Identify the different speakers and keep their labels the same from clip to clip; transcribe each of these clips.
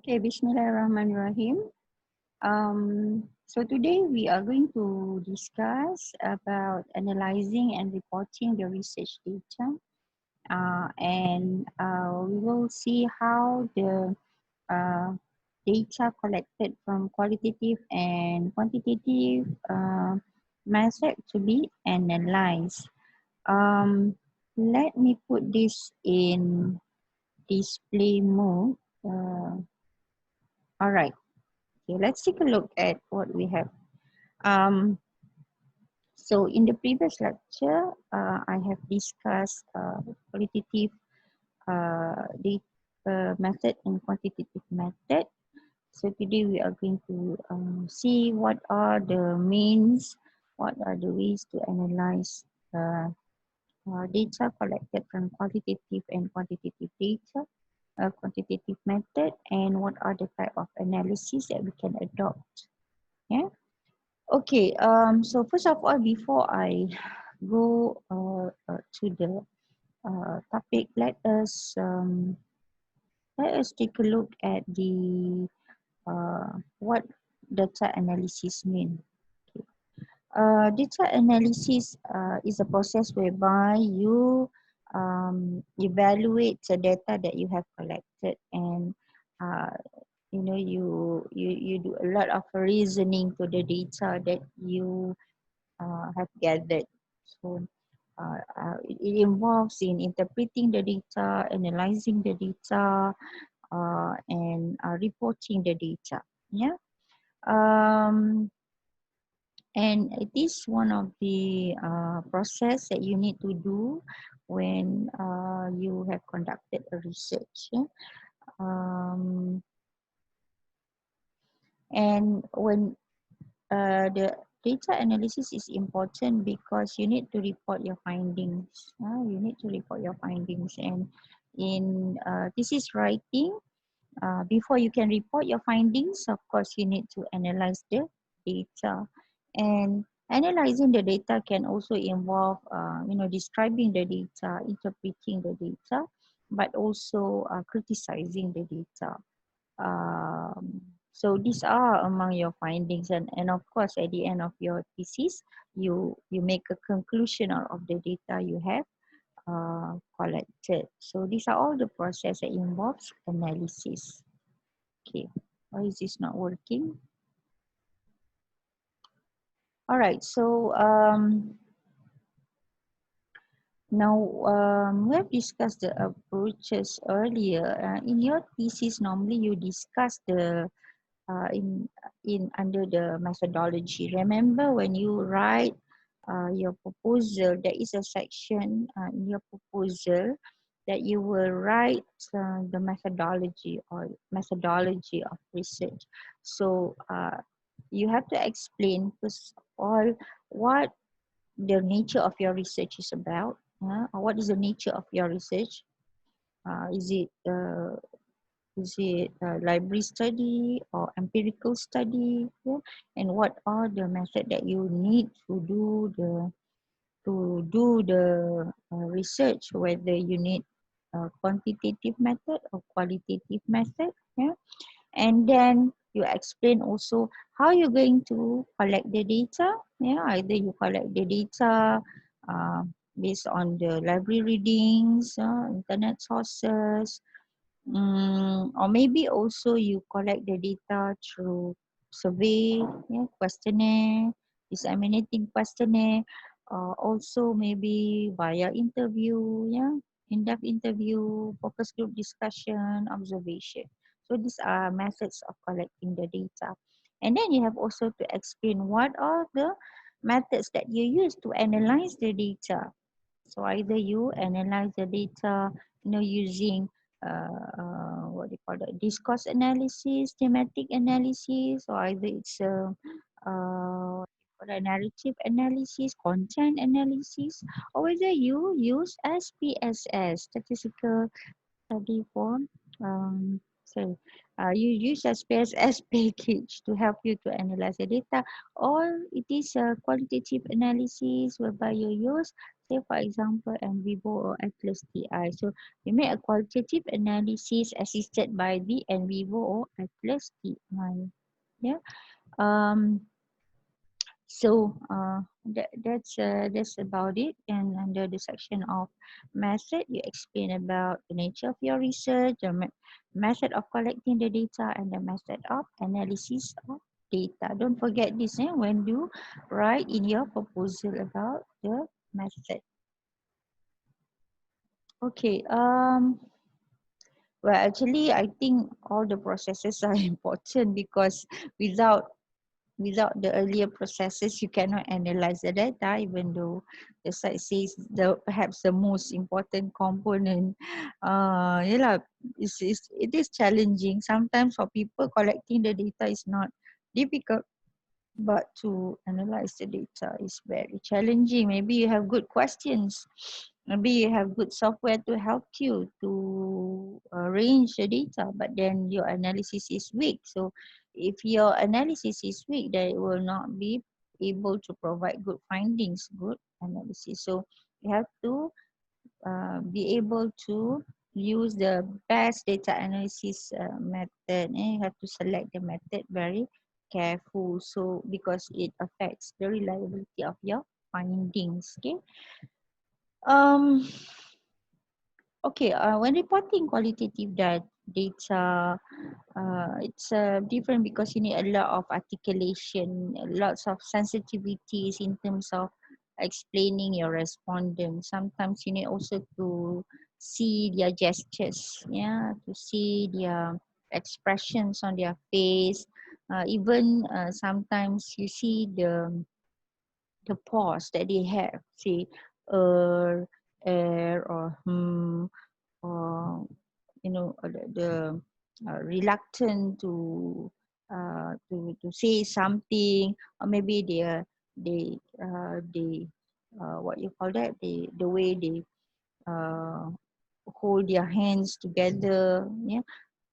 Speaker 1: Okay, Bismillahirrahmanirrahim. So today we are going to discuss about analyzing and reporting the research data, and we will see how the uh, data collected from qualitative and quantitative method to be analyzed. Let me put this in display mode. All right. Okay, let's take a look at what we have. Um, so in the previous lecture, I have discussed qualitative data method and quantitative method. So today we are going to see what are the means, what are the ways to analyze data collected from qualitative and quantitative data, quantitative method, and what are the type of analysis that we can adopt. Yeah. Okay, so first of all, before I go to the topic, let us take a look at the what data analysis mean. Okay. Data analysis is a process whereby you evaluate the data that you have collected, and uh, you do a lot of reasoning to the data that you have gathered. So it involves in interpreting the data, analyzing the data, and reporting the data. Yeah. Um, and it is one of the process that you need to do when you have conducted a research. Yeah? And when the data analysis is important because you need to report your findings. You need to report your findings, and in thesis writing, before you can report your findings, of course, you need to analyze the data. And analyzing the data can also involve, describing the data, interpreting the data, but also criticizing the data. So these are among your findings, and of course at the end of your thesis you make a conclusion out of the data you have collected. So these are all the process that involves analysis. Okay, why is this not working? All right, so now we have discussed the approaches earlier. In your thesis, normally you discuss the in under the methodology. Remember when you write your proposal, there is a section in your proposal that you will write the methodology or methodology of research. So you have to explain first of all what the nature of your research is about. Or what is the nature of your research? Is it library study or empirical study? Yeah? And what are the method that you need to do the research, whether you need a quantitative method or qualitative method? Yeah. And then you explain also how you're going to collect the data. Yeah, either you collect the data uh, based on the library readings, internet sources, or maybe also you collect the data through survey, yeah, questionnaire, disseminating questionnaire, also maybe via interview, yeah, in-depth interview, focus group discussion, observation. So these are methods of collecting the data. And then you have also to explain what are the methods that you use to analyze the data. So either you analyze the data, using what do you call it, discourse analysis, thematic analysis, or either it's a narrative analysis, content analysis, or whether you use SPSS, statistical study for So you use a SPSS package to help you to analyze the data, or it is a qualitative analysis whereby you use, say for example, NVivo or Atlas TI. So you make a qualitative analysis assisted by the NVivo or Atlas TI. Yeah. Um, that's about it. And under the section of method, you explain about the nature of your research, the method of collecting the data, and the method of analysis of data. Don't forget this when you write in your proposal about the method. Okay. Well, actually, I think all the processes are important because without the earlier processes, you cannot analyze the data, even though the site says perhaps the most important component. It is challenging. Sometimes for people, collecting the data is not difficult, but to analyze the data is very challenging. Maybe you have good questions. Maybe you have good software to help you to arrange the data, but then your analysis is weak. So if your analysis is weak, then it will not be able to provide good findings, good analysis. So you have to be able to use the best data analysis method. You have to select the method very careful, so because it affects the reliability of your findings. Um when reporting qualitative data, it's different because you need a lot of articulation, lots of sensitivities in terms of explaining your respondents. Sometimes you need also to see their gestures, to see their expressions on their face. Even sometimes you see the pause that they have, say, air, or or the reluctant to say something, or maybe they what you call that, the way they uh, hold their hands together.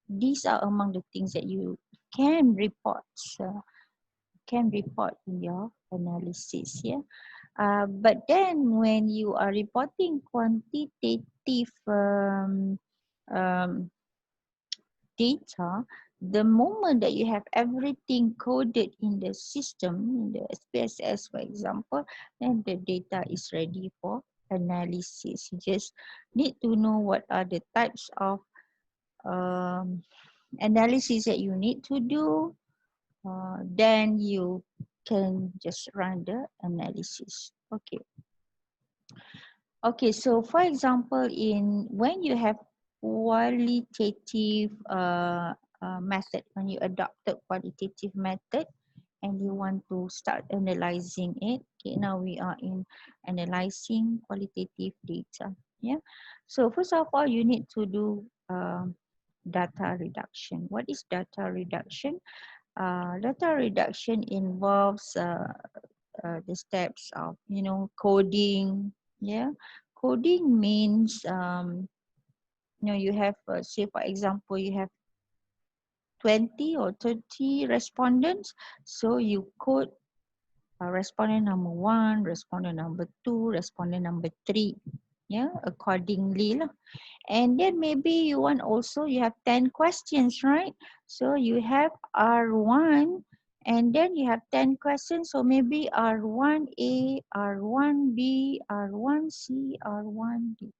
Speaker 1: These are among the things that you can report uh, in your analysis. But then when you are reporting quantitative um, data, the moment that you have everything coded in the system, in the SPSS for example, then the data is ready for analysis. You just need to know what are the types of um, analysis that you need to do. Then you can just run the analysis. Okay, so for example, when you have qualitative method, when you adopted qualitative method and you want to start analyzing it, okay, now we are in analyzing qualitative data. So first of all, you need to do data reduction. What is data reduction? Data reduction involves the steps of coding. Coding means you have say for example you have 20 or 30 respondents, so you code respondent number 1, respondent number 2, respondent number 3, accordingly lah. And then maybe you have 10 questions, right? So you have R1 and then you have 10 questions. So maybe R1A, R1B, R1C, R1D.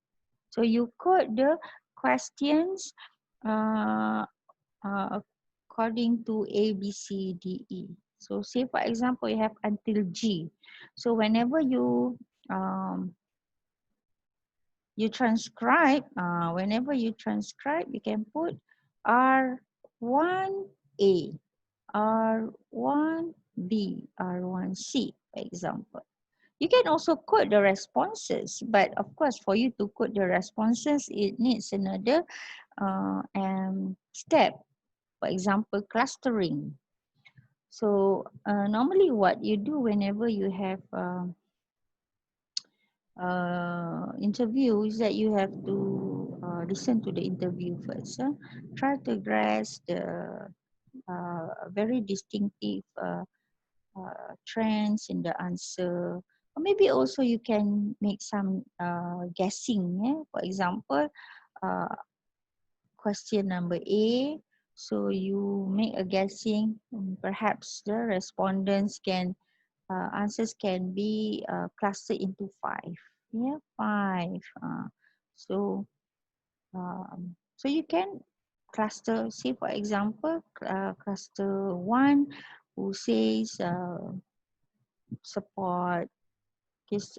Speaker 1: So you code the questions uh, according to A, B, C, D, E. So say for example, you have until G. So whenever you transcribe, you can put R1A, R1B, R1C, for example. You can also code the responses, but of course, for you to code the responses, it needs another step. For example, clustering. So normally what you do whenever you have interview is that you have to listen to the interview first. Try to grasp the very distinctive trends in the answer. Or maybe also you can make some guessing. Yeah? For example, uh, question number A. So you make a guessing. Perhaps the respondents can answers can be clustered into five. Yeah, five. So you can cluster. Say for example, cluster one, who says support, is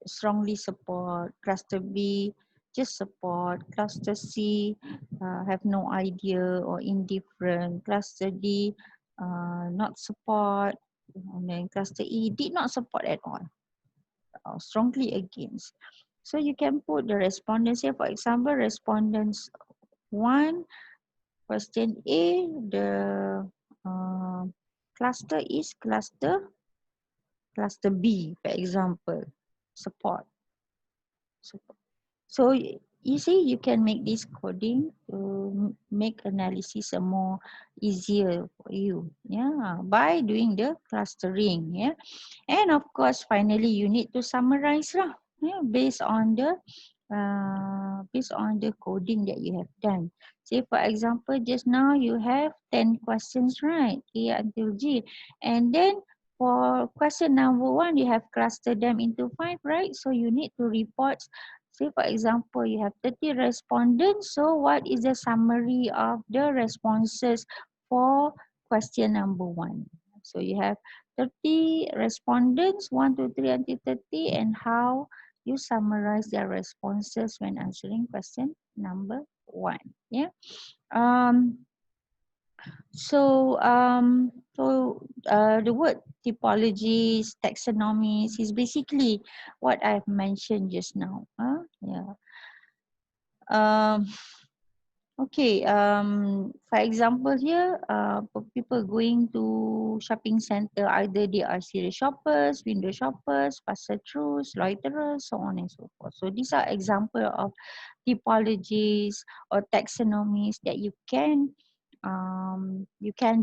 Speaker 1: strongly support. Cluster B, just support. Cluster C, have no idea or indifferent. Cluster D, not support. And then cluster E, did not support at all, or strongly against. So you can put the respondents here. For example, respondents 1, question A, the uh, cluster is cluster B, for example, support. So you see, you can make this coding to make analysis a more easier for you, yeah, by doing the clustering, yeah. And of course, finally, you need to summarize lah, yeah, based on the coding that you have done. Say for example, just now you have 10 questions, right? A until G. And then for question number 1, you have clustered them into 5, right? So you need to report. Say for example, you have 30 respondents. So what is the summary of the responses for question number 1? So you have 30 respondents, 1, 2, 3 until 30, and how you summarize their responses when answering question number 1. Yeah. Um, the word typologies, taxonomies is basically what I've mentioned just now. Yeah. Um, Okay, for example here, for people going to shopping center, either they are serious shoppers, window shoppers, pass-throughs, loiterers, so on and so forth. So these are example of typologies or taxonomies that you can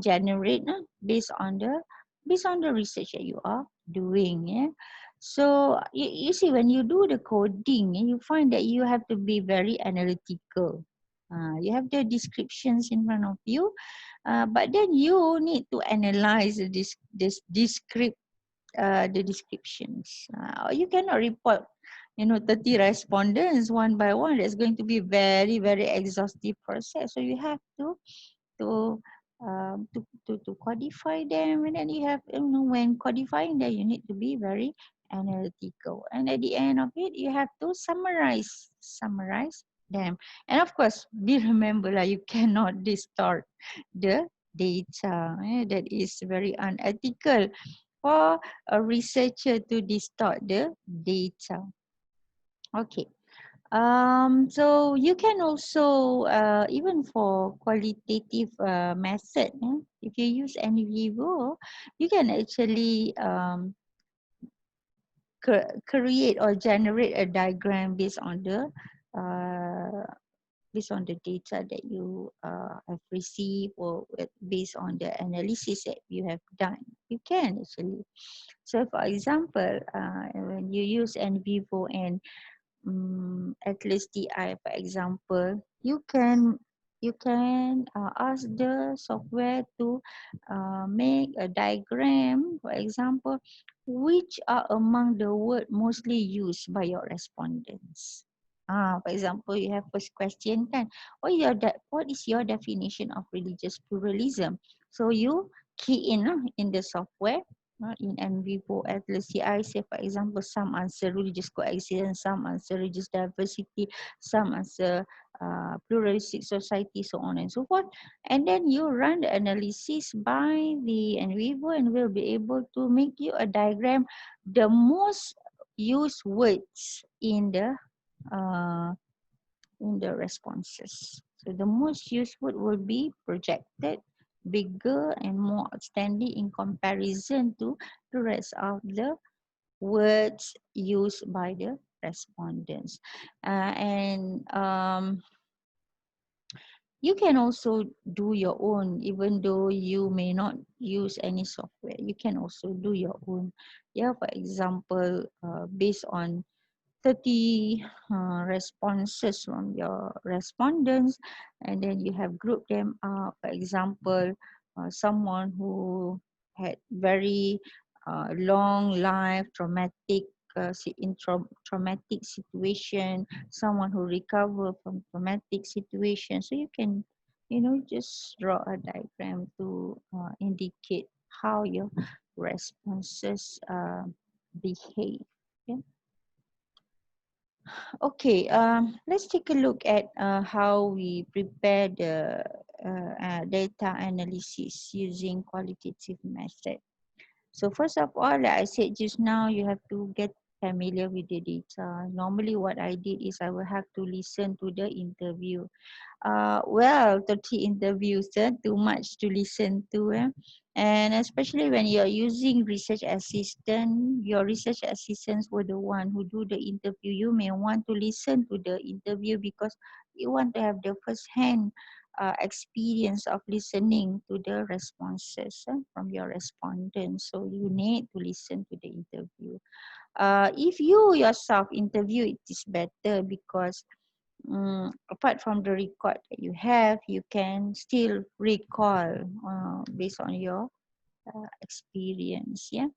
Speaker 1: generate based on the research that you are doing. Yeah. So you see, when you do the coding, you find that you have to be very analytical. You have the descriptions in front of you, but then you need to analyze the descriptions. You cannot report, 30 respondents one by one. That's going to be very, very exhaustive process. So you have to to codify them, and then you have, when codifying them, you need to be very analytical, and at the end of it you have to summarize them. And of course, be remember that you cannot distort the data. That is very unethical for a researcher to distort the data. Okay. So you can also, even for qualitative method, if you use NVivo, you can actually create or generate a diagram uh, based on the data that you have received, or based on the analysis that you have done. You can actually. So for example, when you use NVivo and Atlas DI, for example, you can ask the software to make a diagram. For example, which are among the words mostly used by your respondents. For example, you have first question kan, what is your definition of religious pluralism? So you key in the software, in NVivo Atlas CI, say for example, some answer religious coexistence, some answer religious diversity, some answer pluralistic society, so on and so forth. And then you run the analysis by the NVivo, and will be able to make you a diagram, the most used words in the responses. So the most used word will be projected, bigger and more outstanding in comparison to the rest of the words used by the respondents. And you can also do your own, even though you may not use any software. You can also do your own. Yeah, for example, based on 30 responses from your respondents, and then you have grouped them up. For example, someone who had very long life traumatic traumatic situation, someone who recover from traumatic situation. So you can, just draw a diagram to indicate how your responses behave. Okay. Okay, let's take a look at how we prepare the data analysis using qualitative method. So first of all, like I said just now, you have to get familiar with the data. Normally what I did is I will have to listen to the interview. Well, 30 interviews, too much to listen to. And especially when you're using research assistant, your research assistants were the one who do the interview. You may want to listen to the interview because you want to have the first-hand experience of listening to the responses from your respondents. So you need to listen to the interview. If you yourself interview, it is better because apart from the record that you have, you can still recall based on your experience. Yeah,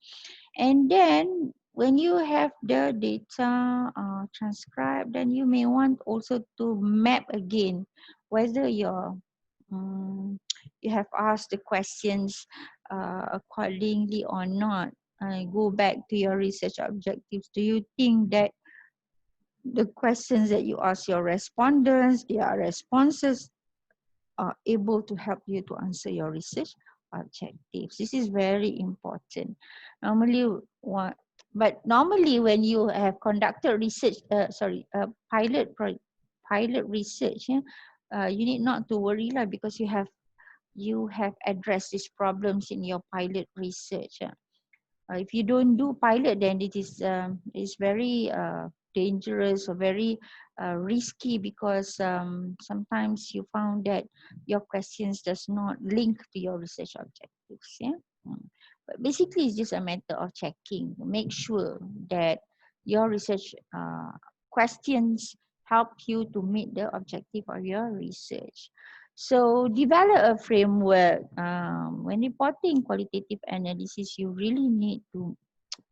Speaker 1: and then when you have the data transcribed, then you may want also to map again whether you have asked the questions accordingly or not. Go back to your research objectives. Do you think that the questions that you ask your respondents, their responses are able to help you to answer your research objectives? This is very important. Normally, normally when you have conducted research, pilot research, yeah, you need not to worry lah, because you have addressed these problems in your pilot research. If you don't do pilot, then it is very dangerous or very risky, because sometimes you found that your questions does not link to your research objectives. Yeah. But basically, it's just a matter of checking. Make sure that your research questions help you to meet the objective of your research. So develop a framework. When reporting qualitative analysis, you really need to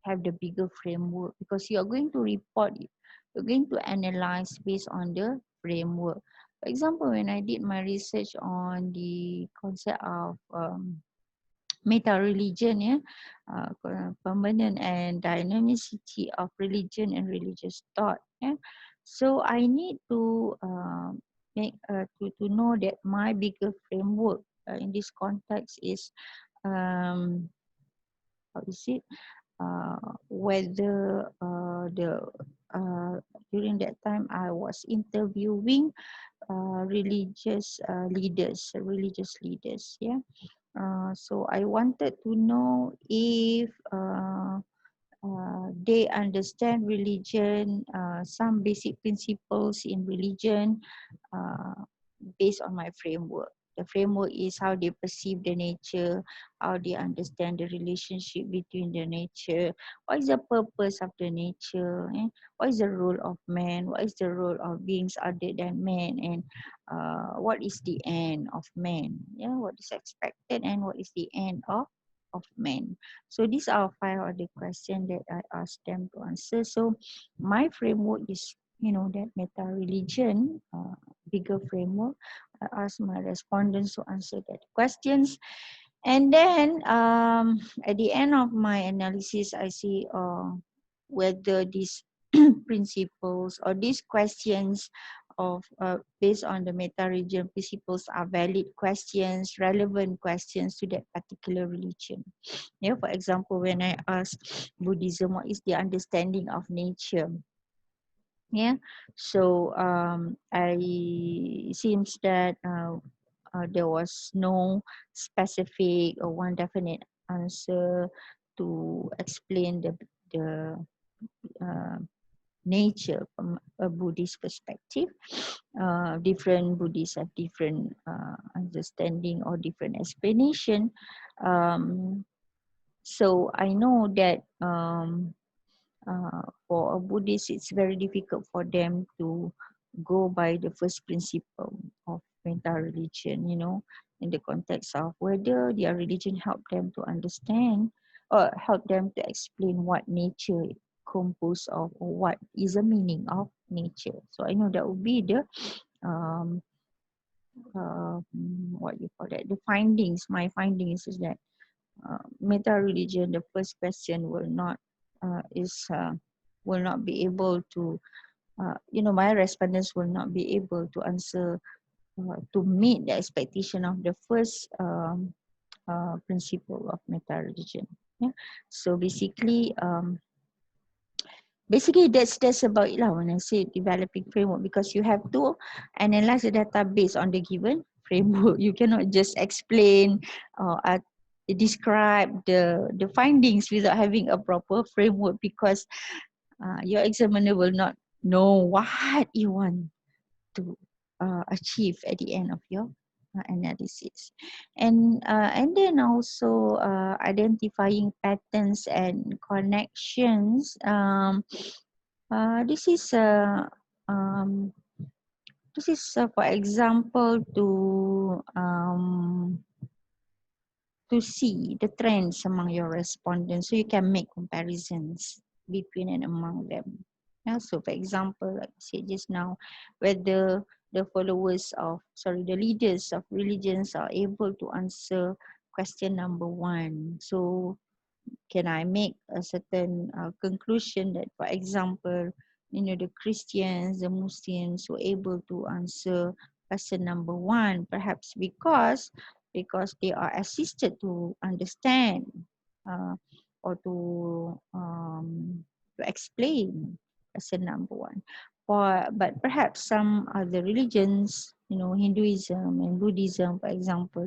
Speaker 1: have the bigger framework, because you are going to report, you're going to analyze based on the framework. For example, when I did my research on the concept of meta-religion, yeah, permanent and dynamicity of religion and religious thought. Yeah. So I need to to know that my bigger framework in this context is how is it? Whether uh, during that time I was interviewing religious leaders. Yeah. So I wanted to know if they understand religion, some basic principles in religion, uh, based on my framework. The framework is how they perceive the nature, how they understand the relationship between the nature, what is the purpose of the nature, what is the role of man, what is the role of beings other than man, and what is the end of man, yeah, what is expected and what is the end of man. So these are 5 of the questions that I asked them to answer. So my framework is, that meta-religion, bigger framework. I asked my respondents to answer that questions. And then at the end of my analysis, I see whether these principles or these questions of based on the meta-religion principles are valid questions, relevant questions to that particular religion. Yeah, for example, when I ask Buddhism, what is the understanding of nature? Yeah, so I seems that there was no specific or one definite answer to explain the nature from a Buddhist perspective. Different Buddhists have different understanding or different explanation. So I know that for a Buddhist, it's very difficult for them to go by the first principle of meta religion, you know, in the context of whether their religion help them to understand or help them to explain what nature is composed of or what is the meaning of nature. So I know that would be the um, what you call that, the findings. My findings is that meta religion, the first question will not will not be able to my respondents will not be able to answer to meet the expectation of the first principle of meta religion. Yeah. So basically that's about it lah when I say developing framework, because you have to analyze the data based on the given framework. You cannot just explain or describe the findings without having a proper framework, because your examiner will not know what you want to achieve at the end of your analysis. And then also identifying patterns and connections. This is for example to see the trends among your respondents, so you can make comparisons between and among them. Yeah, so for example, like I said just now, whether the leaders of religions are able to answer question number 1. So can I make a certain conclusion that, for example, the Christians, the Muslims were able to answer question number 1, perhaps because they are assisted to understand uh, or to explain question number 1. But perhaps some other religions, Hinduism and Buddhism, for example,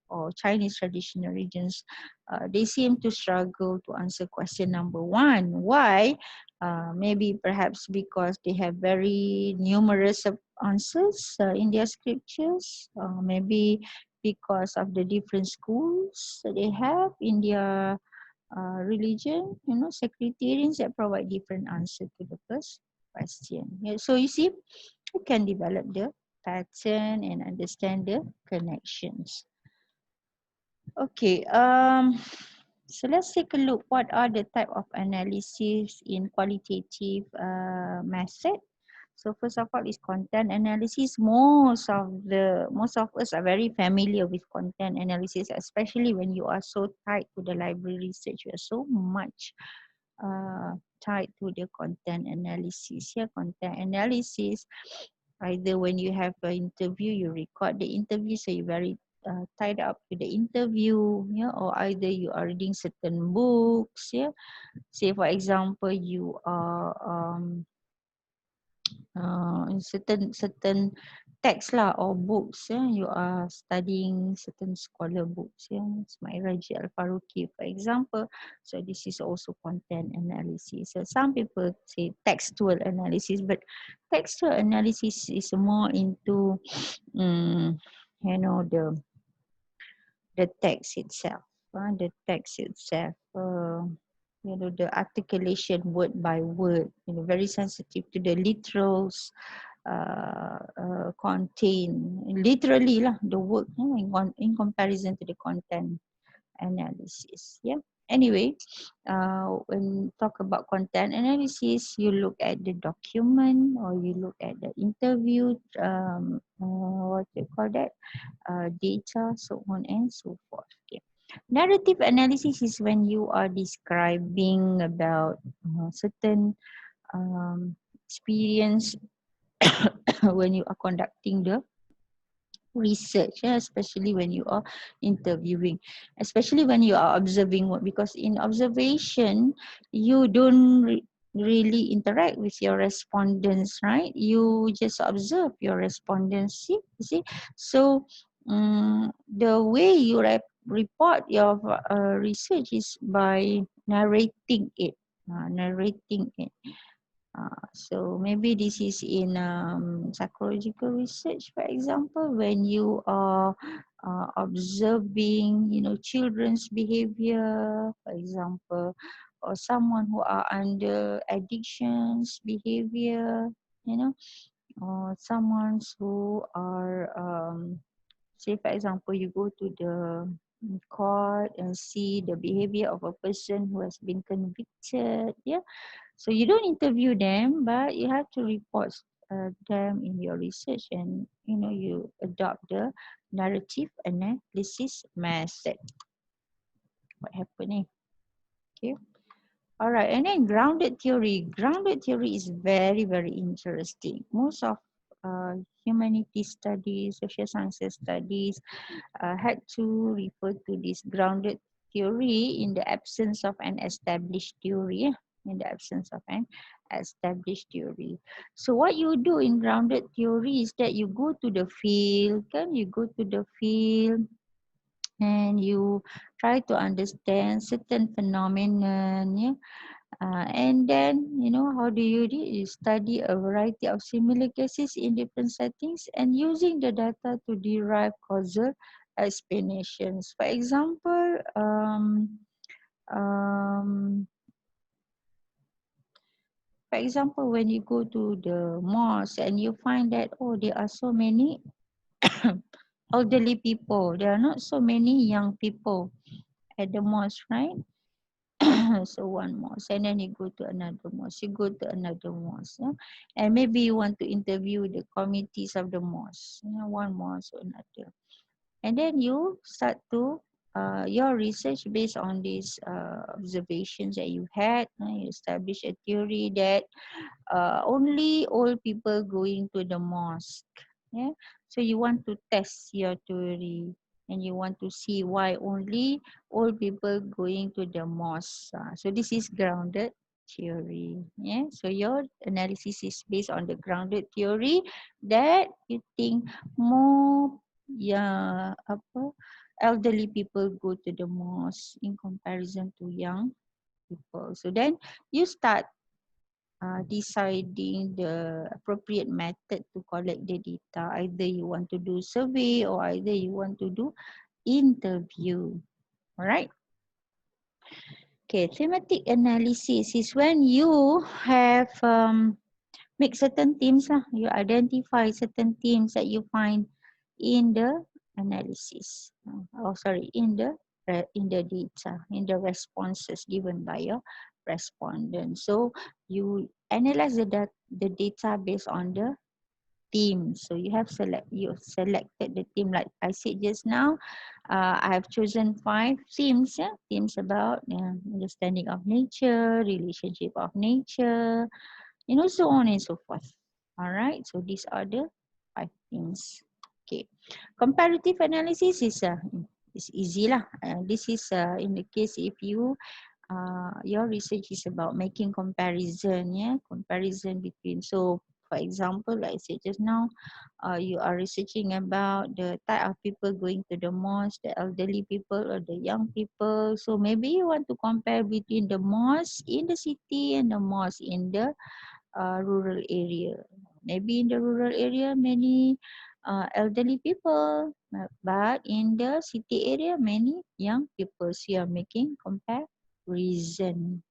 Speaker 1: or Chinese traditional religions, they seem to struggle to answer question number 1. Why? Maybe perhaps because they have very numerous answers in their scriptures. Maybe because of the different schools that they have in their religion, secretarians that provide different answer to the first question. Yeah, so you see, you can develop the pattern and understand the connections. Okay, so let's take a look. What are the type of analysis in qualitative method? So first of all is content analysis. Most of us are very familiar with content analysis, especially when you are so tied to the library research. You are so much tied to the content analysis. Yeah, content analysis. Either when you have an interview, you record the interview, so you're very tied up to the interview, yeah, or either you are reading certain books, yeah. Say for example, you are in certain text lah or books, yeah, you are studying certain scholar books, yeah, Ismail Raji Al-Faruqi, for example. So this is also content analysis. So some people say textual analysis, but textual analysis is more into the text itself. The text itself. The articulation word by word, very sensitive to the literals contain literally lah the word in comparison to the content analysis. Yeah. Anyway, when talk about content analysis, you look at the document or you look at the interview, what do you call that, data, so on and so forth. Okay. Narrative analysis is when you are describing about certain experience when you are conducting the research, especially when you are interviewing, especially when you are observing, because in observation you don't really interact with your respondents, right? You just observe your respondents. You see, so the way you report your research is by narrating it. narrating it. So maybe this is in psychological research, for example, when you are observing, children's behavior, for example, or someone who are under addictions behavior, or someone who are, say for example, you go to the court and see the behavior of a person who has been convicted, yeah. So you don't interview them, but you have to report them in your research, and you adopt the narrative analysis method. What happened? Okay. All right, and then grounded theory. Grounded theory is very, very interesting. Most of humanities studies, social sciences studies had to refer to this grounded theory in the absence of an established theory. In the absence of an established theory. So what you do in grounded theory is that you go to the field, you go to the field and you try to understand certain phenomenon, yeah. And then, how do you do? You study a variety of similar cases in different settings and using the data to derive causal explanations. Um, for example, when you go to the mosque and you find that, oh, there are so many elderly people. There are not so many young people at the mosque, right? So one mosque, and then you go to another mosque, you go to another mosque, yeah? And maybe you want to interview the committees of the mosque, one mosque or another. And then you start to your research based on these observations that you had. You establish a theory that only old people going to the mosque. Yeah. So you want to test your theory and you want to see why only old people going to the mosque. So this is grounded theory. Yeah. So your analysis is based on the grounded theory that you think more, yeah, elderly people go to the mosque in comparison to young people. So then you start deciding the appropriate method to collect the data. Either you want to do survey or either you want to do interview. All right. Okay, thematic analysis is when you have make certain themes. You identify certain themes that you find in the analysis. In the data, in the responses given by your respondent. So you analyze the data based on the theme. So you selected the theme, like I said just now. I have chosen 5 themes. Yeah? Themes about understanding of nature, relationship of nature, so on and so forth. All right. So these are the 5 themes. Okay. Comparative analysis is easy lah. This is in the case if your research is about making comparison, comparison between. So for example, like I said just now, you are researching about the type of people going to the mosque, the elderly people or the young people. So maybe you want to compare between the mosque in the city and the mosque in the rural area. Maybe in the rural area, many elderly people, but in the city area, many young people. So you are making comparison.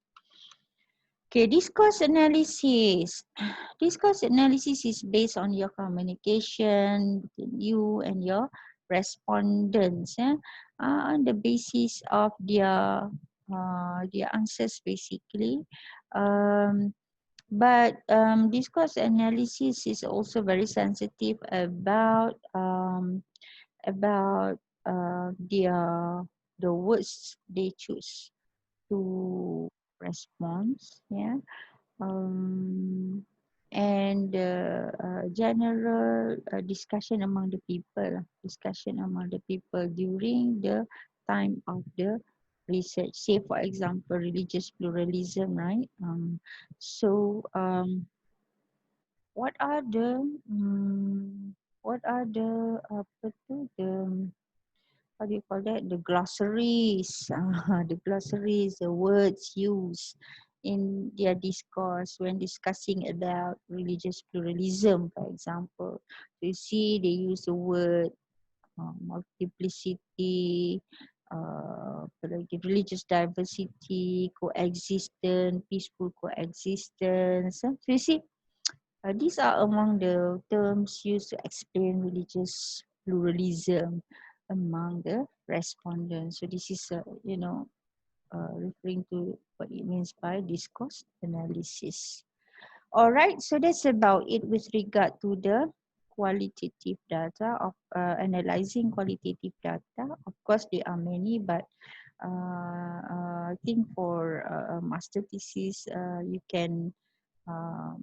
Speaker 1: Okay, discourse analysis. Discourse analysis is based on your communication between you and your respondents, on the basis of their answers basically. But discourse analysis is also very sensitive about the words they choose to respond, yeah, um, and general discussion among the people during the time of the research. Say for example, religious pluralism, right? What are the apa tu, the how do you call that, the glossaries, the glossaries, the words used in their discourse when discussing about religious pluralism, for example. You see, they use the word multiplicity, religious diversity, coexistence, peaceful coexistence. So you see, these are among the terms used to explain religious pluralism among the respondents. So this is, referring to what it means by discourse analysis. All right, so that's about it with regard to the qualitative data of analyzing qualitative data. Of course, there are many, but I think for a master thesis, you can uh,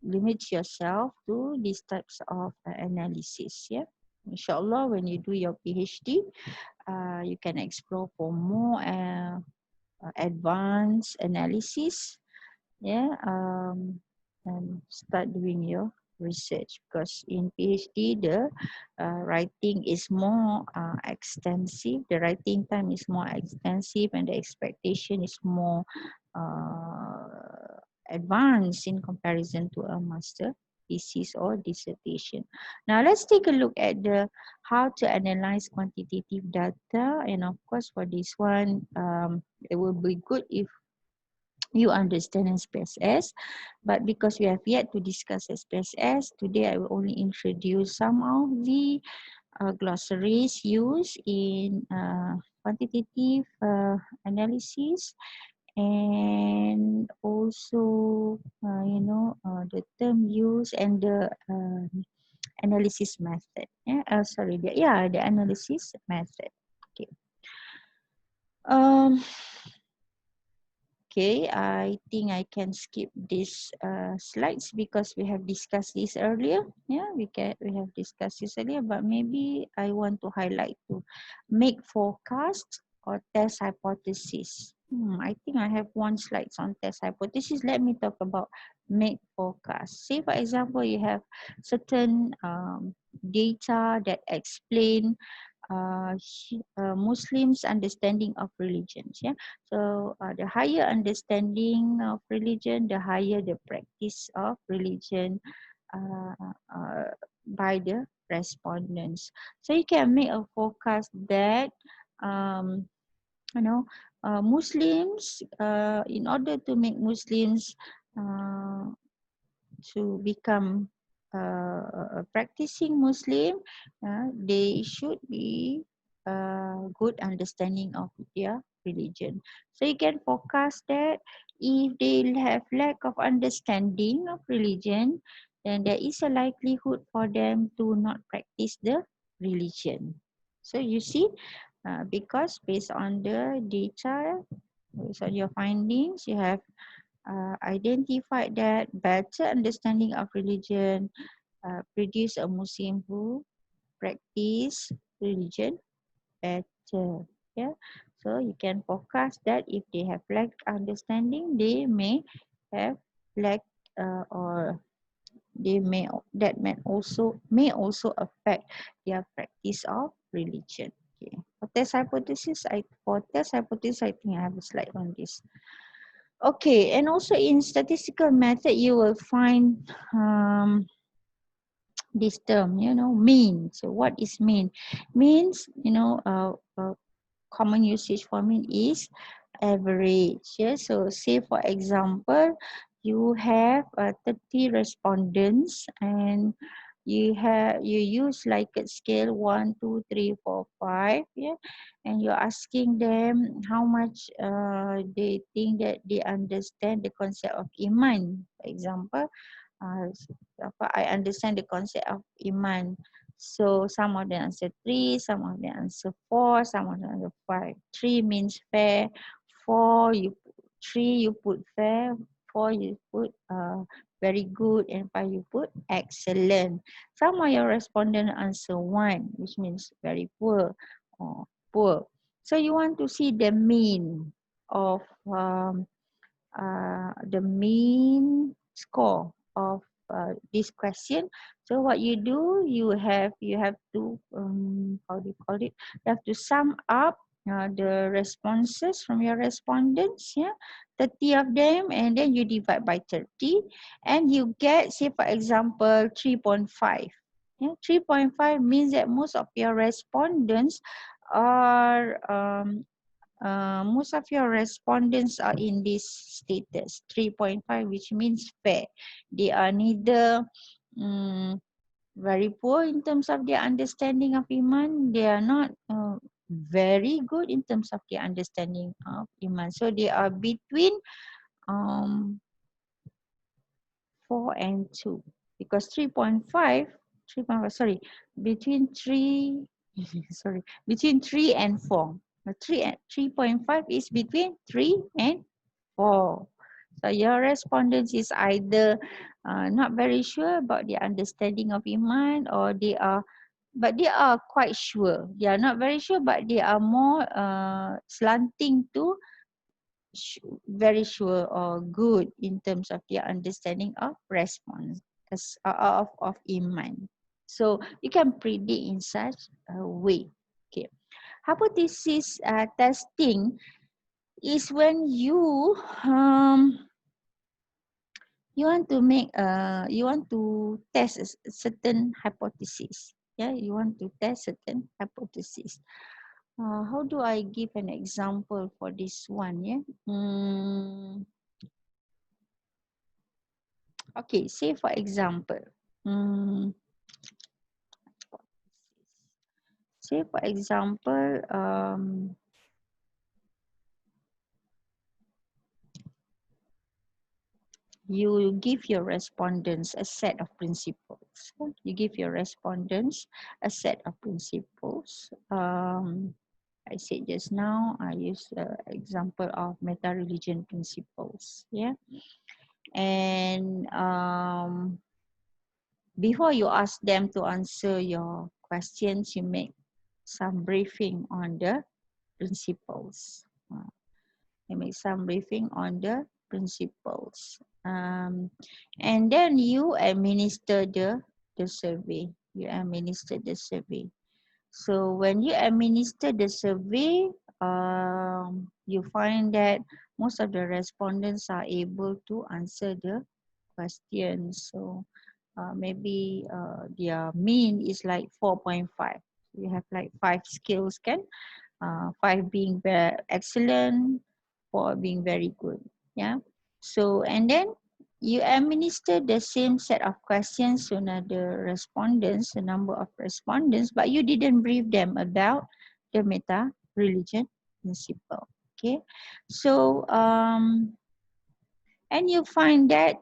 Speaker 1: limit yourself to these types of analysis. Yeah, inshallah, when you do your PhD, you can explore for more advanced analysis, yeah, and start doing your research, because in PhD the writing is more extensive, the writing time is more extensive, and the expectation is more advanced in comparison to a master thesis or dissertation. Now let's take a look at the how to analyze quantitative data, and of course for this one it will be good if you understand SPSS, but because we have yet to discuss SPSS, today I will only introduce some of the glossaries used in quantitative analysis, and also the term used and the analysis method. The analysis method. Okay. Okay, I think I can skip these slides because we have discussed this earlier. Yeah, we have discussed this earlier, but maybe I want to highlight to make forecast or test hypothesis. I think I have one slide on test hypothesis. Let me talk about make forecast. Say for example, you have certain data that explain Muslims' understanding of religions. Yeah, so the higher understanding of religion, the higher the practice of religion uh, uh, by the respondents. So you can make a forecast that um, Muslims, in order to make Muslims uh, to become a practicing Muslim, they should be good understanding of their religion. So you can forecast that if they have lack of understanding of religion, then there is a likelihood for them to not practice the religion. So you see, because based on the data, based on your findings, you have identified that better understanding of religion produce a Muslim who practice religion better. Yeah, so you can forecast that if they have lack understanding, they may have lack or they may that may also affect their practice of religion. Okay. For test hypothesis, I think I have a slide on this. Okay, and also in statistical method, you will find this term, mean. So what is mean? Means, common usage for mean is average. Yeah? So say for example, you have 30 respondents and you use Likert scale 1, 2, 3, 4, 5, yeah, and you're asking them how much they think that they understand the concept of iman. For example, I understand the concept of iman. So some of them answer 3, some of them answer 4, some of them answer 5. 3 means fair, 4 you 3 you put fair, 4 you put very good, and 5 you put excellent. Some of your respondent answer 1, which means very poor or poor. So you want to see the mean of the mean score of this question. So what you do, you have to how do you call it? You have to sum up the responses from your respondents, yeah, 30 of them, and then you divide by 30, and you get, say for example, 3.5. Yeah, 3.5 means that most of your respondents are in this status 3.5, which means fair. They are neither very poor in terms of their understanding of Iman. They are not very good in terms of their understanding of Iman. So they are between um, 4 and 2. Because 3.5, between 3, between 3 and 4. 3.5 is between 3 and 4. So your respondents is either not very sure about their understanding of Iman, or they are quite sure. They are not very sure, but they are more slanting to very sure or good in terms of their understanding of response of Iman. So you can predict in such a way. Okay. Hypothesis testing is when you you want to test a certain hypothesis. Yeah, you want to test certain hypothesis. How do I give an example for this one? Yeah. Okay, say for example, say for example, you give your respondents a set of principles. You give your respondents a set of principles. I said just now, I use the example of meta-religion principles. Yeah, and before you ask them to answer your questions, you make some briefing on the principles. You make some briefing on the principles. And then you administer the survey. You administer the survey. So when you administer the survey, you find that most of the respondents are able to answer the questions. So maybe their mean is like 4.5. You have like 5 skills, can? 5 being very excellent, 4 being very good. Yeah. So and then you administer the same set of questions to another respondents, a number of respondents, but you didn't brief them about the meta religion principle. Okay. So and you find that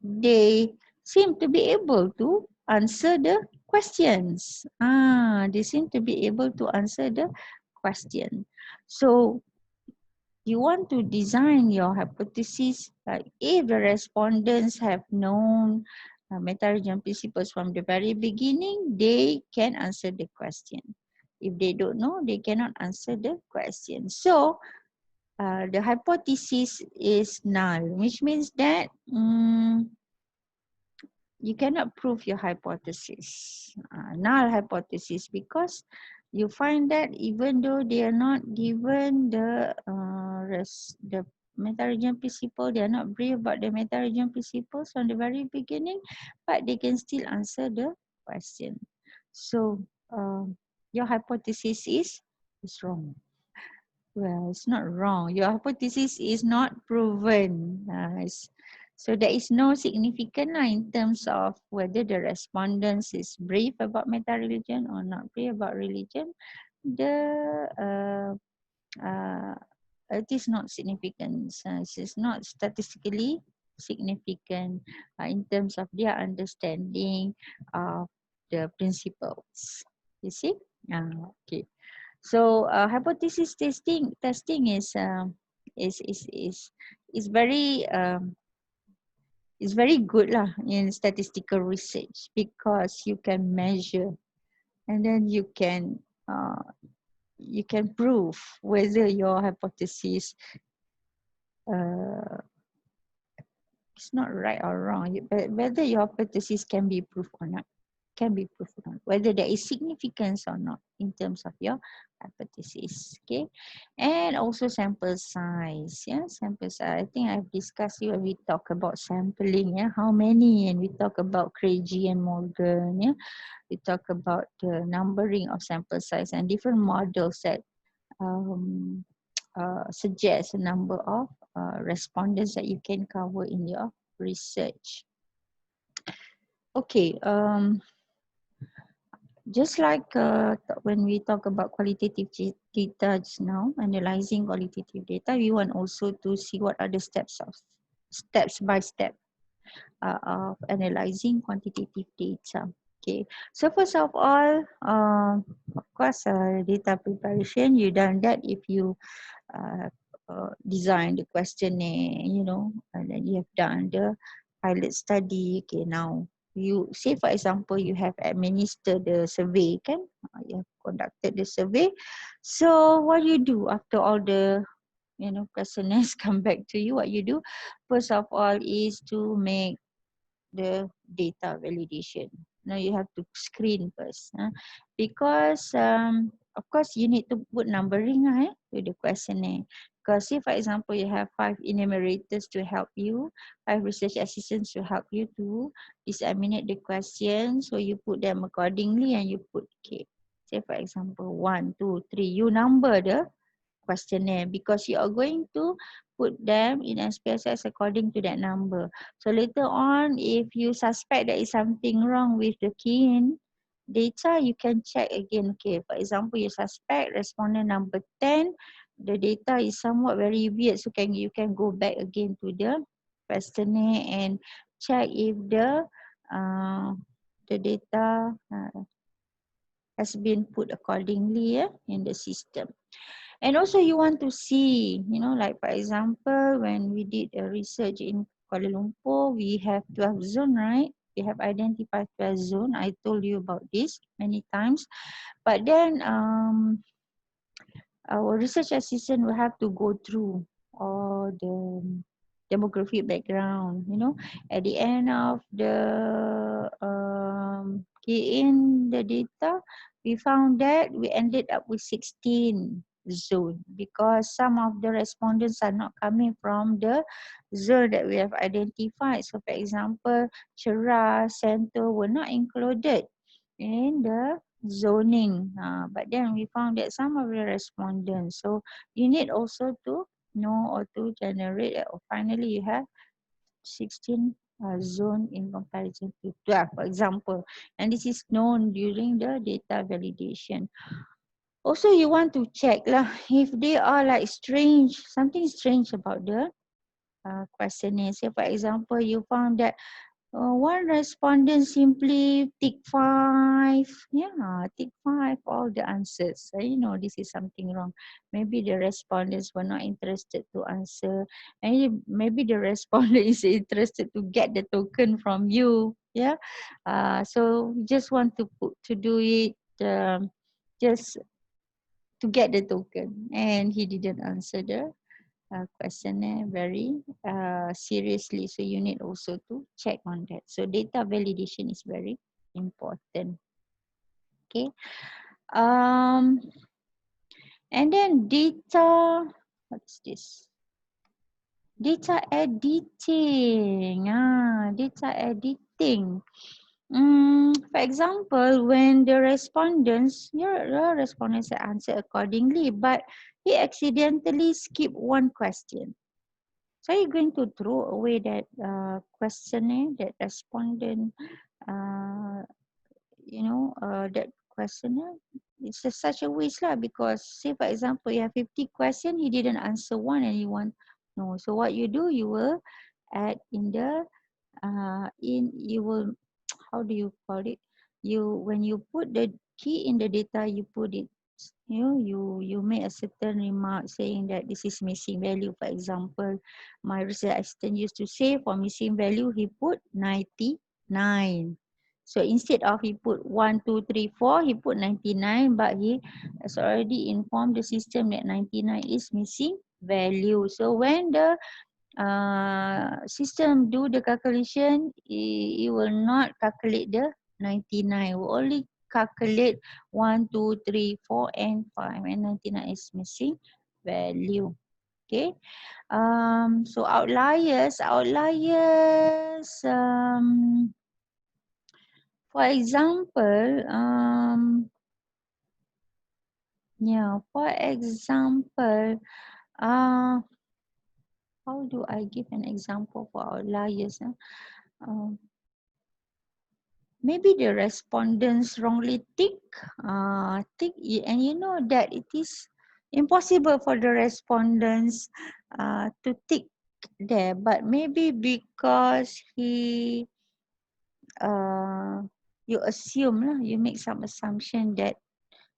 Speaker 1: they seem to be able to answer the questions. They seem to be able to answer the question. So you want to design your hypothesis like if the respondents have known meta-religion principles from the very beginning, they can answer the question. If they don't know, they cannot answer the question. So the hypothesis is null, which means that you cannot prove your hypothesis, null hypothesis, because you find that even though they are not given the meta-religion principle, they are not brief about the meta-religion principles from the very beginning, but they can still answer the question. So your hypothesis is wrong. Well, it's not wrong. Your hypothesis is not proven. So there is no significance in terms of whether the respondents is brief about meta-religion or not brief about religion. It is not significant. It is not statistically significant in terms of their understanding of the principles. You see? Okay. So hypothesis testing is very good lah in statistical research, because you can measure and then you can prove whether your hypothesis is not right or wrong, but whether your hypothesis can be proved or not. can be proved or not, whether there is significance or not in terms of your hypothesis. Okay, and also sample size. Yeah, sample size. I think I've discussed it when we talk about sampling. Yeah, how many, and we talk about Craigie and Morgan. Yeah, we talk about the numbering of sample size and different models that um, suggest a number of respondents that you can cover in your research. Okay, just like when we talk about qualitative data just now, analyzing qualitative data, we want also to see what are the steps by step of analyzing quantitative data. Okay, so first of all, of course, data preparation, you done that if you uh, design the questionnaire, you know, and then you have done the pilot study. Okay, now you say, for example, you have administered the survey, kan? You have conducted the survey. So what you do after all the, you know, questionnaires come back to you? What you do, first of all, is to make the data validation. Now you have to screen first, because of course you need to put numbering to the questionnaire. Because say for example you have 5 enumerators to help you, 5 research assistants to help you to disseminate the questions, so you put them accordingly and you put okay. Say for example 1, 2, 3, you number the questionnaire because you are going to put them in SPSS according to that number. So later on, if you suspect there is something wrong with the key-in data, you can check again. Okay, for example, you suspect respondent number 10, the data is somewhat very weird. So you can go back again to the questionnaire and check if the data has been put accordingly in the system. And also you want to see, you know, like for example, when we did a research in Kuala Lumpur, we have 12 zone, right? We have identified 12 zone. I told you about this many times. But then our research assistant will have to go through all the demographic background, you know. At the end of the key in the data, we found that we ended up with 16 zone because some of the respondents are not coming from the zone that we have identified. So for example, Chera, Center were not included in the zoning, but then we found that some of the respondents, so you need also to know or to generate, or finally you have 16 zone in comparison to 12, for example, and this is known during the data validation. Also you want to check lah if they are like strange, something strange about the questionnaire. Say for example, you found that one respondent simply tick 5. Yeah, tick 5 all the answers. You know, this is something wrong. Maybe the respondents were not interested to answer. And maybe the respondent is interested to get the token from you. Yeah. So we just want to do it just to get the token. And he didn't answer the questionnaire very seriously. So you need also to check on that. So data validation is very important. Okay. And then data, what's this? Data editing. Data editing. For example, when the respondents, your respondents answer accordingly, but he accidentally skipped one question. So you're going to throw away that questionnaire, that respondent, that questionnaire. It's just such a waste lah, because say for example you have 50 questions, he didn't answer one and you want no. So what you do, you will add in the you will how do you call it? When you put the key in the data, you put it, you make a certain remark saying that this is missing value. For example, my research assistant used to say for missing value, he put 99. So instead of he put 1, 2, 3, 4, he put 99, but he has already informed the system that 99 is missing value. So when the system do the calculation, it will not calculate the 99. We only calculate 1, 2, 3, 4, and 5, and 99 is missing value. Okay. So outliers, for example, yeah, for example, uh, how do I give an example for outliers? Um, Maybe the respondents wrongly and you know that it is impossible for the respondents to tick there, but maybe because you assume lah, you make some assumption that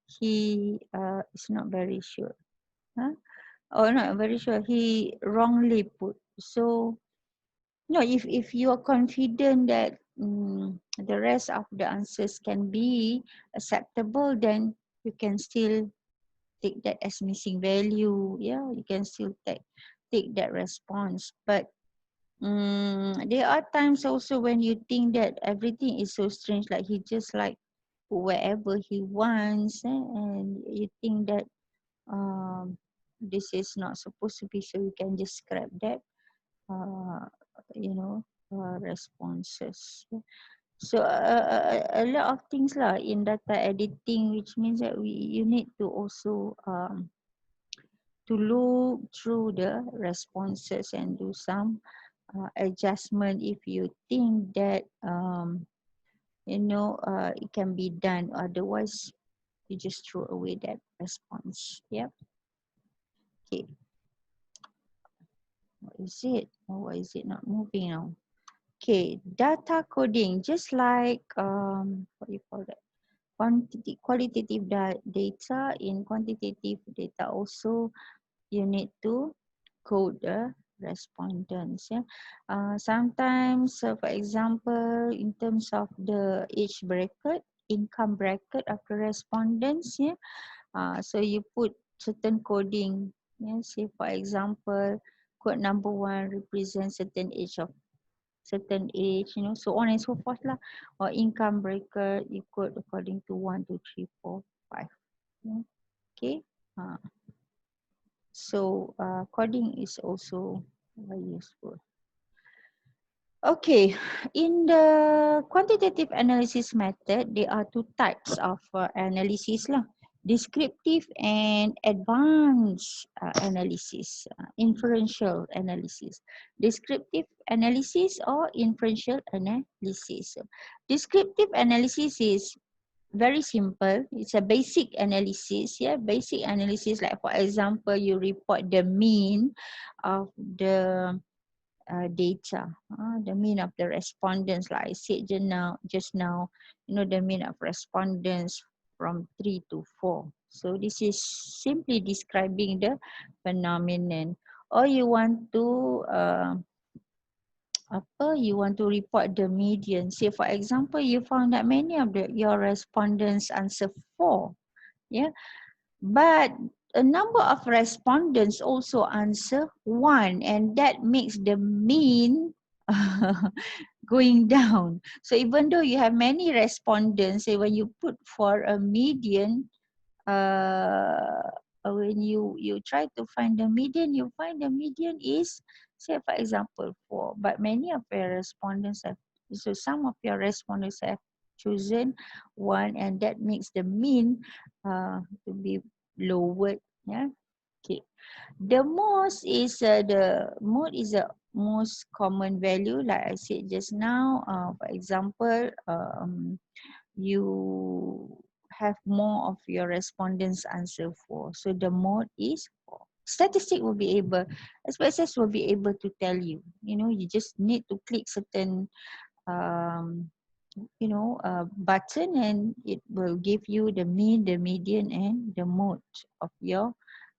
Speaker 1: he is not very sure, huh? Or not very sure, he wrongly put. So no, if you are confident that the rest of the answers can be acceptable, then you can still take that as missing value. Yeah, you can still take that response. But there are times also when you think that everything is so strange, like he just like wherever he wants, and you think that um, this is not supposed to be, so you can just scrap that. Uh, you know, responses. So a lot of things lah in data editing, which means that you need to also to look through the responses and do some adjustment if you think that it can be done. Otherwise, you just throw away that response. Yep. Okay. What is it? Oh, why is it not moving now? Okay, data coding, just like what you call that? Qualitative data. In quantitative data also, you need to code the respondents. Yeah. Sometimes, for example, in terms of the age bracket, income bracket of the respondents, yeah. So you put certain coding. Yeah. Say for example, code number 1 represents certain age, so on and so forth lah. Or income bracket, you code according to 1, 2, 3, 4, 5. Yeah. Okay. So coding is also very useful. Okay, in the quantitative analysis method, there are two types of analysis lah. Descriptive and advanced analysis, inferential analysis. Descriptive analysis or inferential analysis. Descriptive analysis is very simple. It's a basic analysis. Yeah, basic analysis, like for example, you report the mean of the data, the mean of the respondents, like I said just now, the mean of respondents from 3 to 4. So this is simply describing the phenomenon. Or you want to report the median. Say for example, you found that many of your respondents answer 4. Yeah, but a number of respondents also answer 1, and that makes the mean going down. So even though you have many respondents, say when you put for a median, when you try to find the median, you find the median is, say for example, 4. But many of your respondents some of your respondents have chosen 1, and that makes the mean to be lowered. Yeah. Okay. The mode is the most common value, like I said just now. For example, you have more of your respondents answer 4. So the mode is 4. Statistic will be able, SPSS will be able to tell you. You just need to click certain button, and it will give you the mean, the median, and the mode of your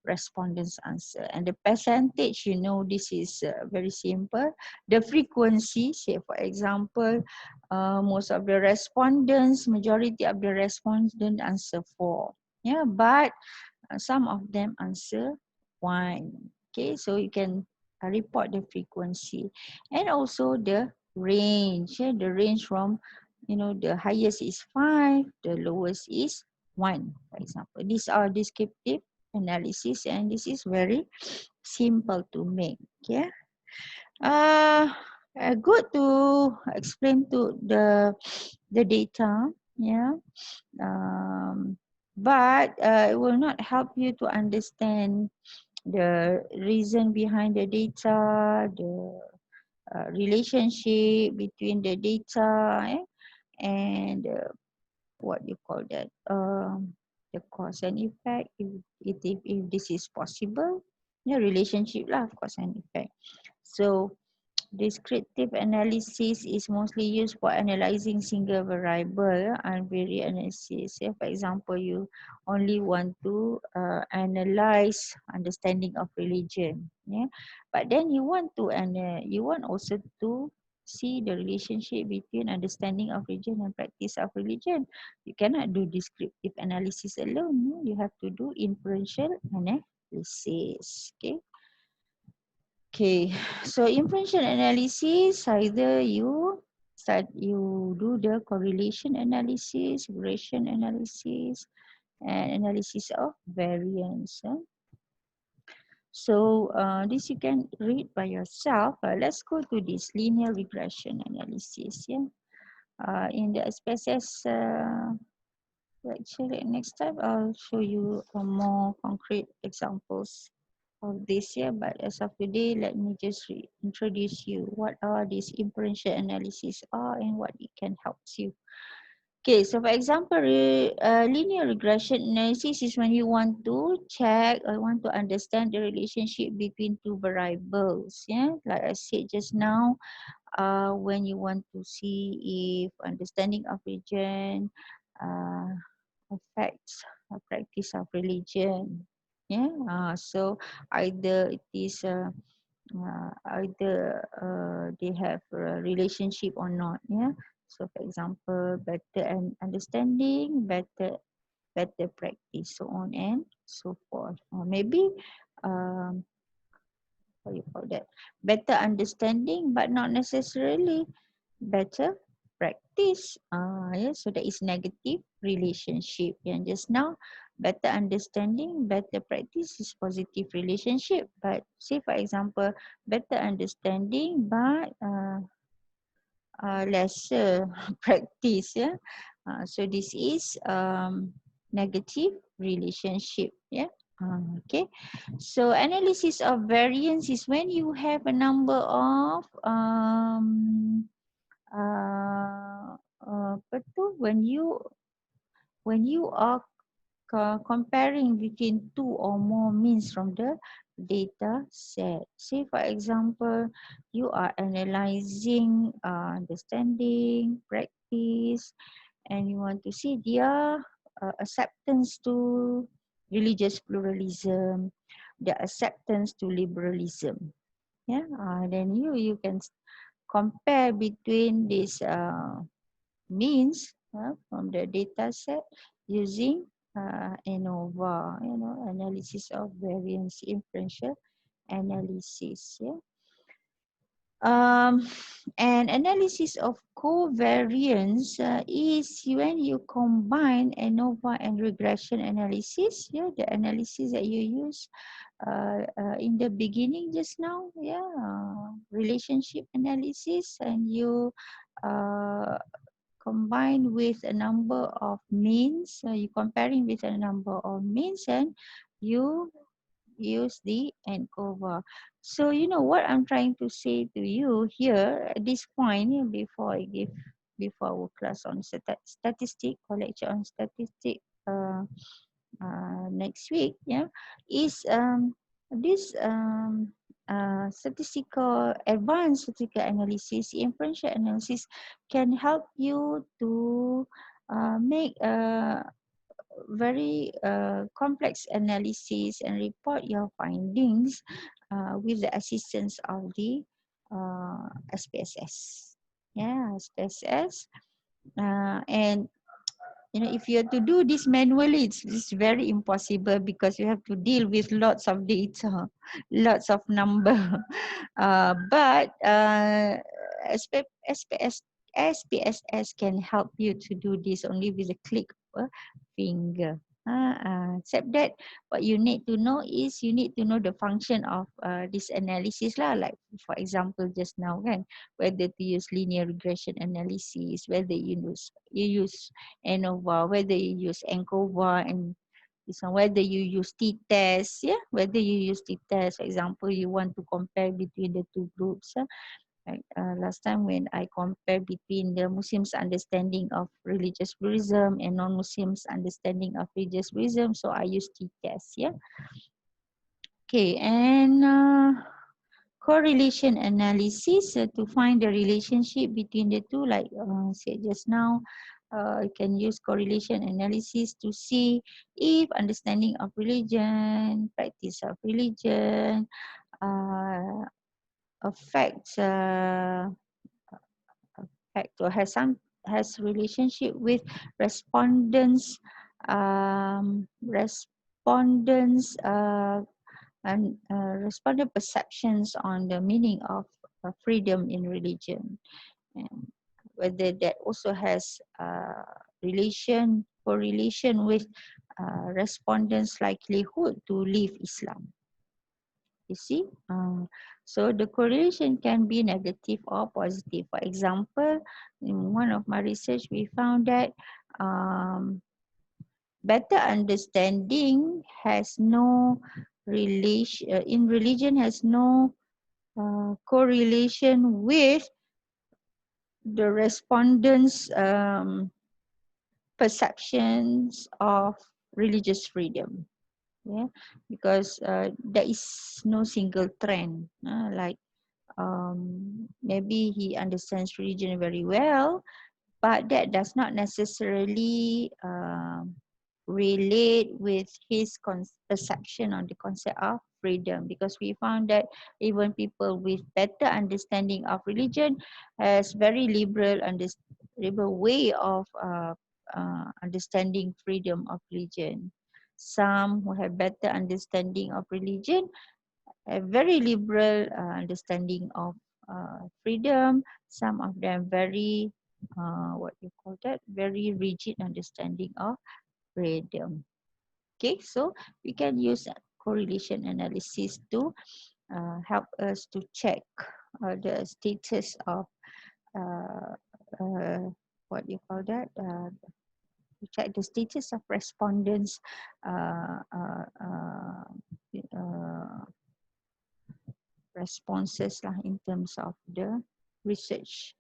Speaker 1: respondents answer. And the percentage, this is very simple. The frequency, say for example, most of the respondents, majority of the respondents answer 4. Yeah, but some of them answer 1. Okay, so you can report the frequency and also the range. Yeah, the range from the highest is 5, the lowest is 1, for example. These are descriptive analysis, and this is very simple to make. Yeah. Good to explain to the data. Yeah. But it will not help you to understand the reason behind the data, the relationship between the data, and what you call that, the cause and effect, if this is possible. Yeah, relationship lah, cause and effect. So descriptive analysis is mostly used for analyzing single variable and unvariate analysis. For example, you only want to analyze understanding of religion. Yeah, but then you want also to see the relationship between understanding of religion and practice of religion. You cannot do descriptive analysis alone. You have to do inferential analysis. Okay, so inferential analysis, either you do the correlation analysis, regression analysis, and analysis of variance. So this you can read by yourself. Let's go to this linear regression analysis. Yeah, in the SPSS lecture next time, I'll show you more concrete examples of this year, but as of today, let me just introduce you what are these inferential analysis are and what it can help you. Okay, so for example, linear regression analysis is when you want to check or want to understand the relationship between two variables. Yeah, like I said just now, when you want to see if understanding of region affects practice of religion. Yeah, so either it is they have a relationship or not. Yeah, so for example, better understanding, better practice, so on and so forth. Or maybe what you call that, better understanding but not necessarily better practice. Yeah, so that is negative relationship. And just now, better understanding, better practice is positive relationship. But say for example, better understanding but lesser practice. Yeah, so this is negative relationship. Yeah. Okay, so analysis of variance is when you have a number of apa tu, when you are comparing between two or more means from the data set. Say for example, you are analyzing understanding, practice, and you want to see their acceptance to religious pluralism, their acceptance to liberalism. Yeah, then you can compare between these means from the data set using ANOVA, analysis of variance inferential analysis. Yeah. And analysis of covariance is when you combine ANOVA and regression analysis. Yeah, the analysis that you use in the beginning just now. Yeah, relationship analysis, and you combine with a number of means. You comparing with a number of means, and you use the ANOVA. So you know what I'm trying to say to you here at this point, before our class on statistic or lecture on statistic next week, yeah, is this advanced statistical analysis, inferential analysis can help you to make a very complex analysis and report your findings with the assistance of the SPSS. Yeah, SPSS. And if you have to do this manually, it's very impossible because you have to deal with lots of data, lots of number. But SPSS can help you to do this only with a click of a finger. Except that what you need to know is you need to know the function of this analysis lah. Like for example just now kan, whether to use linear regression analysis, whether you use ANOVA, whether you use ANCOVA, and this one, whether you use t-test, yeah, whether you use t-test. For example, you want to compare between the two groups. Like last time when I compare between the Muslims' understanding of religious pluralism and non-Muslims' understanding of religious pluralism, so I use t-test, yeah. Okay, and correlation analysis to find the relationship between the two, like said just now. You can use correlation analysis to see if understanding of religion, practice of religion affects or has relationship with respondents and respondent perceptions on the meaning of freedom in religion, and whether that also has correlation with respondents' likelihood to leave Islam. You see, so the correlation can be negative or positive. For example, in one of my research, we found that better understanding has no relation in religion, has no correlation with the respondents' perceptions of religious freedom. Yeah, because there is no single trend. Like maybe he understands religion very well, but that does not necessarily relate with his perception on the concept of freedom, because we found that even people with better understanding of religion has very liberal way of understanding freedom of religion. Some who have better understanding of religion have very liberal understanding of freedom. Some of them very very rigid understanding of freedom. Okay, so we can use correlation analysis to help us to check the status of to check the status of respondents responses lah, in terms of the research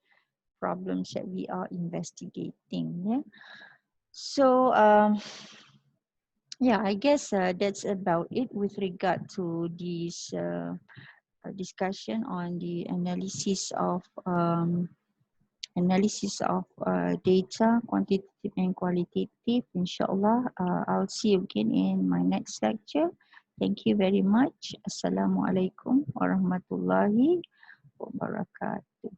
Speaker 1: problems that we are investigating. Yeah. So yeah, I guess that's about it with regard to this discussion on the analysis of data, quantitative and qualitative. Inshallah, I'll see you again in my next lecture. Thank you very much. Assalamualaikum warahmatullahi wabarakatuh.